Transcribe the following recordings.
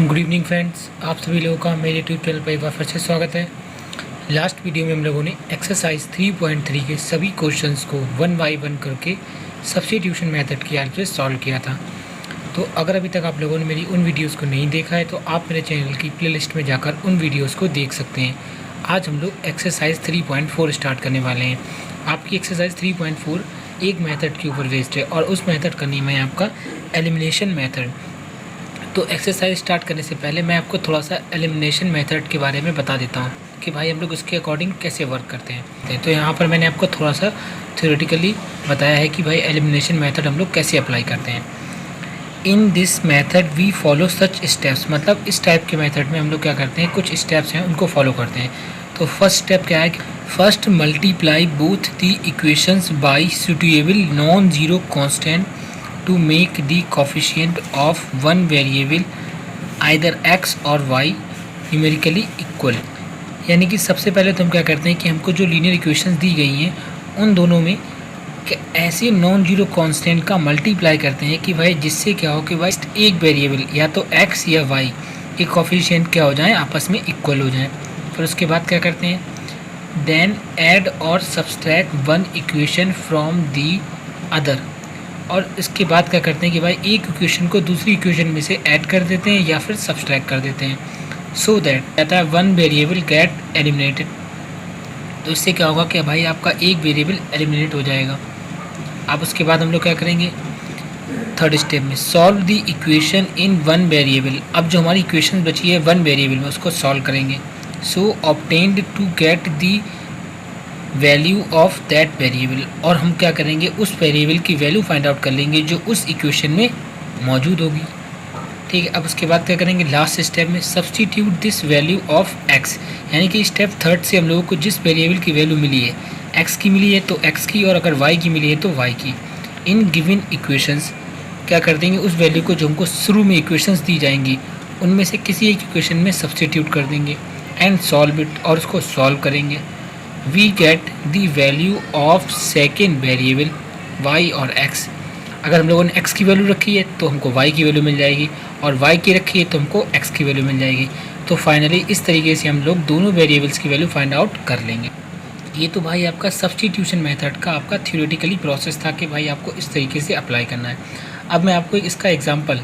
Good evening friends, आप सभी लोगों का मेरे यूट्यूब चैनल पर एक बार फिर से स्वागत है। लास्ट वीडियो में हम लोगों ने एक्सरसाइज 3.3 के सभी क्वेश्चंस को वन बाय वन करके सब्स्टिट्यूशन मेथड की हेल्प से सॉल्व किया था। तो अगर अभी तक आप लोगों ने मेरी उन वीडियोस को नहीं देखा है तो आप मेरे चैनल की प्लेलिस्ट में जाकर उन वीडियोज़ को देख सकते हैं। आज हम लोग एक्सरसाइज 3.4 स्टार्ट करने वाले हैं। आपकी एक्सरसाइज 3.4 एक मेथड के ऊपर बेस्ड है और उस मेथड का नेम है आपका एलिमिनेशन मेथड। तो एक्सरसाइज स्टार्ट करने से पहले मैं आपको थोड़ा सा एलिमिनेशन मेथड के बारे में बता देता हूँ कि भाई हम लोग उसके अकॉर्डिंग कैसे वर्क करते हैं। तो यहाँ पर मैंने आपको थोड़ा सा थ्योरेटिकली बताया है कि भाई एलिमिनेशन मेथड हम लोग कैसे अप्लाई करते हैं। In this method we follow such steps, मतलब इस टाइप के मेथड में हम लोग क्या करते हैं, कुछ स्टेप्स हैं उनको फॉलो करते हैं। तो फर्स्ट स्टेप क्या है, first multiply both the equations bye suitable non zero constant to make the coefficient of one variable either x और y numerically equal। यानी कि सबसे पहले तो हम क्या करते हैं कि हमको जो लीनियर इक्वेशंस दी गई हैं उन दोनों में ऐसे नॉन जीरो कांस्टेंट का मल्टीप्लाई करते हैं कि भाई जिससे क्या हो कि भाई एक वेरिएबल या तो x या y के कोफिशिएंट क्या हो जाएं, आपस में इक्वल हो जाएं। फिर उसके बाद क्या करते हैं, देन ऐड और subtract one equation from the other. और इसके बाद क्या करते हैं कि भाई एक इक्वेशन को दूसरी इक्वेशन में से ऐड कर देते हैं या फिर सब्सट्रैक्ट कर देते हैं, सो दैट कहता है वन वेरिएबल गेट एलिमिनेटेड। तो इससे क्या होगा कि भाई आपका एक वेरिएबल एलिमिनेट हो जाएगा। अब उसके बाद हम लोग क्या करेंगे, थर्ड स्टेप में solve the equation in one variable. अब जो हमारी इक्वेशन बची है वन वेरिएबल में उसको सॉल्व करेंगे। So obtained to get the value of that variable, और हम क्या करेंगे उस वेरिएबल की वैल्यू फाइंड आउट कर लेंगे जो उस इक्वेशन में मौजूद होगी। ठीक है, अब उसके बाद क्या करेंगे, लास्ट स्टेप में substitute this value of x, यानी कि स्टेप थर्ड से हम लोगों को जिस वेरिएबल की वैल्यू मिली है, एक्स की मिली है तो एक्स की, और अगर वाई की मिली है तो वाई की, इन गिवन इक्वेशंस क्या कर देंगे उस वैल्यू को जो हमको शुरू में इक्वेशंस दी जाएंगी उनमें से किसी एक इक्वेशन में सब्स्टिट्यूट कर देंगे एंड सॉल्व इट, और उसको सॉल्व करेंगे। We get the value of second variable y और x। अगर हम लोगों ने x की वैल्यू रखी है तो हमको y की वैल्यू मिल जाएगी, और y की रखी है तो हमको x की वैल्यू मिल जाएगी। तो फाइनली इस तरीके से हम लोग दोनों वेरिएबल्स की वैल्यू फाइंड आउट कर लेंगे। ये तो भाई आपका सब्स्टिट्यूशन मेथड का आपका थ्योरेटिकली प्रोसेस था कि भाई आपको इस तरीके से अप्लाई करना है। अब मैं आपको इसका एग्जाम्पल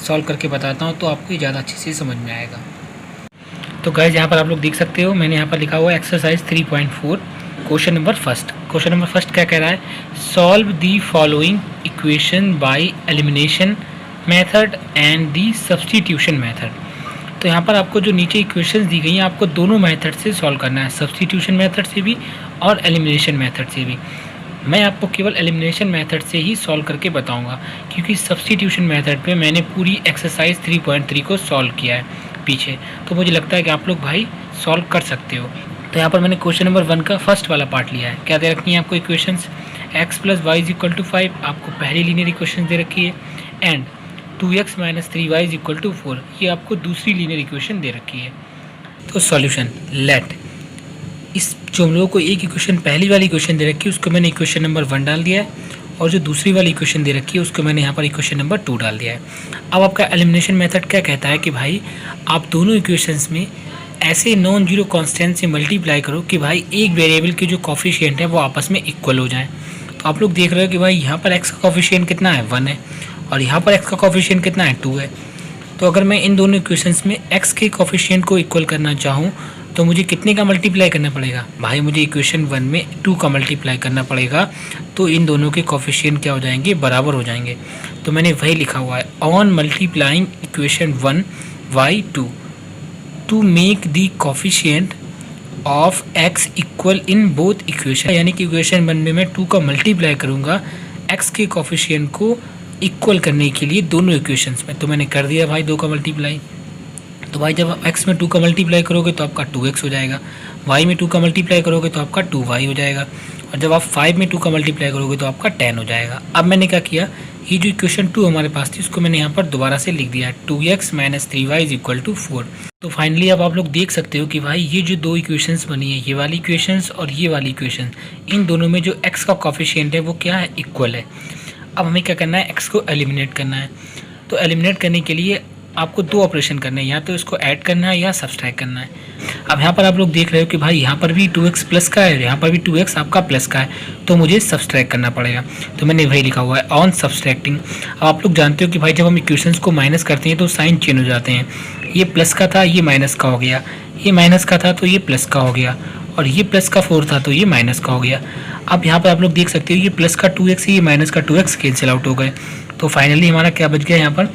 सॉल्व करके बताता हूँ तो आपको ज़्यादा अच्छे से समझ में आएगा। तो गाइस यहाँ पर आप लोग देख सकते हो, मैंने यहाँ पर लिखा हुआ है exercise 3.4 question number first. Question number first क्या कह रहा है, solve the following equation by elimination method and the substitution method. तो यहाँ पर आपको जो नीचे इक्वेशंस दी गई हैं आपको दोनों मेथड से सॉल्व करना है, सब्स्टिट्यूशन मेथड से भी और एलिमिनेशन मेथड से भी। मैं आपको केवल एलिमिनेशन मेथड से ही सॉल्व करके बताऊंगा क्योंकि सब्स्टिट्यूशन मेथड पे मैंने पूरी एक्सरसाइज 3.3 को सॉल्व किया है पीछे, तो मुझे लगता है कि आप लोग भाई सॉल्व कर सकते हो। तो यहाँ पर मैंने क्वेश्चन नंबर 1 का फर्स्ट वाला पार्ट लिया है। क्या दे रखी है आपको इक्वेशंस, x + y = 5 आपको पहली लीनियर इक्वेशन दे रखी है, एंड 2x - 3y = 4 ये आपको दूसरी लीनियर इक्वेशन दे रखी है। तो सॉल्यूशन लेट, इस जो हम लोगों को एक इक्वेशन पहली वाली इक्वेशन दे रखी है उसको मैंने इक्वेशन नंबर 1 डाल दिया है, और जो दूसरी वाली इक्वेशन दे रखी है उसको मैंने यहाँ पर इक्वेशन नंबर 2 डाल दिया है। अब आपका एलिमिनेशन मेथड क्या कहता है कि भाई आप दोनों इक्वेशंस में ऐसे नॉन जीरो कांस्टेंट से मल्टीप्लाई करो कि भाई एक वेरिएबल के जो कोफिशिएंट है वो आपस में इक्वल हो जाए। तो आप लोग देख रहे हो कि भाई यहाँ पर x का कोफिशिएंट कितना है 1 है, और यहाँ पर x का कोफिशिएंट कितना है 2 है। तो अगर मैं इन दोनों इक्वेशंस में x के कोफिशिएंट को इक्वल करना चाहूँ तो मुझे कितने का मल्टीप्लाई करना पड़ेगा, भाई मुझे इक्वेशन 1 में 2 का मल्टीप्लाई करना पड़ेगा। तो इन दोनों के कोफिशिएंट क्या हो जाएंगे, बराबर हो जाएंगे। तो मैंने वही लिखा हुआ है, on multiplying equation 1 by 2 to make the coefficient of x equal in both equation. यानी कि इक्वेशन 1 में मैं 2 का मल्टीप्लाई करूँगा x के कोफिशिएंट को इक्वल करने के लिए दोनों इक्वेशंस में। तो मैंने कर दिया भाई 2 का मल्टीप्लाई। तो भाई जब आप x में 2 का मल्टीप्लाई करोगे तो आपका 2x हो जाएगा, y में 2 का मल्टीप्लाई करोगे तो आपका 2y हो जाएगा, और जब आप 5 में 2 का मल्टीप्लाई करोगे तो आपका 10 हो जाएगा। अब मैंने क्या किया, ये जो इक्वेशन 2 हमारे पास थी उसको मैंने यहाँ पर दोबारा से लिख दिया, 2x - 3y = 4। तो फाइनली अब आप लोग देख सकते हो कि भाई ये जो दो इक्वेशंस बनी है, ये वाली इक्वेशंस और ये वाली इक्वेशन, इन दोनों में जो x का कोफिशिएंट है वो क्या है, इक्वल है। अब हमें क्या करना है, x को एलिमिनेट करना है। तो एलिमिनेट करने के लिए आपको 2 ऑपरेशन करने हैं, या तो इसको ऐड करना है या सब्सट्रैक्ट करना है। अब यहाँ पर आप लोग देख रहे हो कि भाई यहाँ पर भी 2x प्लस का है, यहाँ पर भी 2x आपका प्लस का है, तो मुझे सब्सट्रैक्ट करना पड़ेगा। तो मैंने वही लिखा हुआ है ऑन सब्सट्रैक्टिंग। अब आप लोग जानते हो कि भाई जब हम इक्वेशंस को माइनस करते हैं तो साइन चेंज हो जाते हैं। ये प्लस का था, ये माइनस का हो गया, ये माइनस का था तो ये प्लस का हो गया, और ये प्लस का 4 था तो ये माइनस का हो गया। अब यहाँ पर आप लोग देख सकते हो ये प्लस का 2x है, ये माइनस का 2x कैंसिल आउट हो गए। तो फाइनली हमारा क्या बच गया यहाँ पर,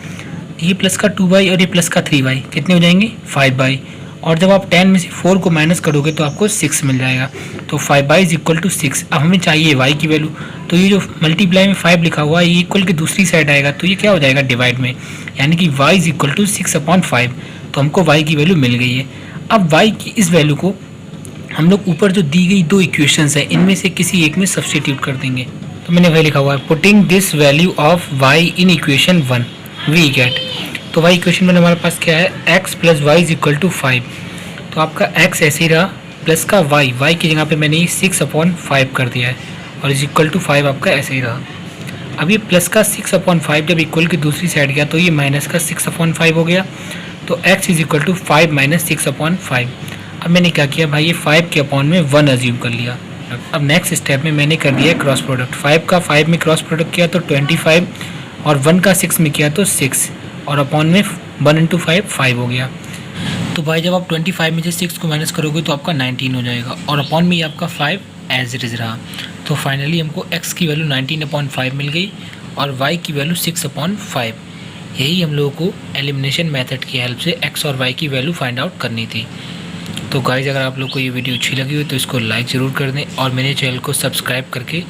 ये प्लस का 2y और ये प्लस का 3y कितने हो जाएंगे 5y, और जब आप 10 में से 4 को माइनस करोगे तो आपको 6 मिल जाएगा। तो 5y इज इक्वल टू 6। अब हमें चाहिए y की वैल्यू, तो ये जो मल्टीप्लाई में 5 लिखा हुआ है ये इक्वल की दूसरी साइड आएगा, तो ये क्या हो जाएगा डिवाइड में, यानी कि y इज इक्वल टू 6/5। तो हमको y की वैल्यू मिल गई है। अब y की इस वैल्यू को हम लोग ऊपर जो दी गई 2 इक्वेशंस है इनमें से किसी एक में सब्स्टिट्यूट कर देंगे। तो मैंने वही लिखा हुआ है putting this value of y in equation 1 we get. तो y इक्वेशन में हमारे पास क्या है, x plus y is equal to 5। तो आपका x ऐसे ही रहा, प्लस का y की जगह पे मैंने 6/5 कर दिया है, और इज इक्वल टू 5 आपका ऐसे ही रहा। अब ये प्लस का 6/5 जब इक्वल की दूसरी साइड गया तो ये माइनस का 6/5 हो गया। तो x is equal to 5 minus 6/5। अब मैंने क्या किया भाई, ये 5 के अपॉन में 1 अज्यूम कर लिया। अब नेक्स्ट स्टेप में मैंने कर दिया क्रॉस प्रोडक्ट। 5 का 5 में क्रॉस प्रोडक्ट किया तो 25, और 1 का 6 में किया तो 6, और अपॉन में 1 इंटू 5 हो गया। तो भाई जब आप 25 में से 6 को माइनस करोगे तो आपका 19 हो जाएगा, और अपॉन में ये आपका 5 एज इट इज़ रहा। तो फाइनली हमको x की वैल्यू 19/5 मिल गई और y की वैल्यू 6/5। यही हम लोगों को एलिमिनेशन मेथड की हेल्प से x और y की वैल्यू फाइंड आउट करनी थी। तो गाइज अगर आप लोग को ये वीडियो अच्छी लगी हो तो इसको लाइक ज़रूर कर दें, और मेरे चैनल को सब्सक्राइब करके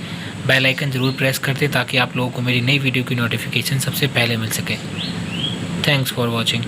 बेल आइकन ज़रूर प्रेस कर दें, ताकि आप लोगों को मेरी नई वीडियो की नोटिफिकेशन सबसे पहले मिल सके। Thanks for watching.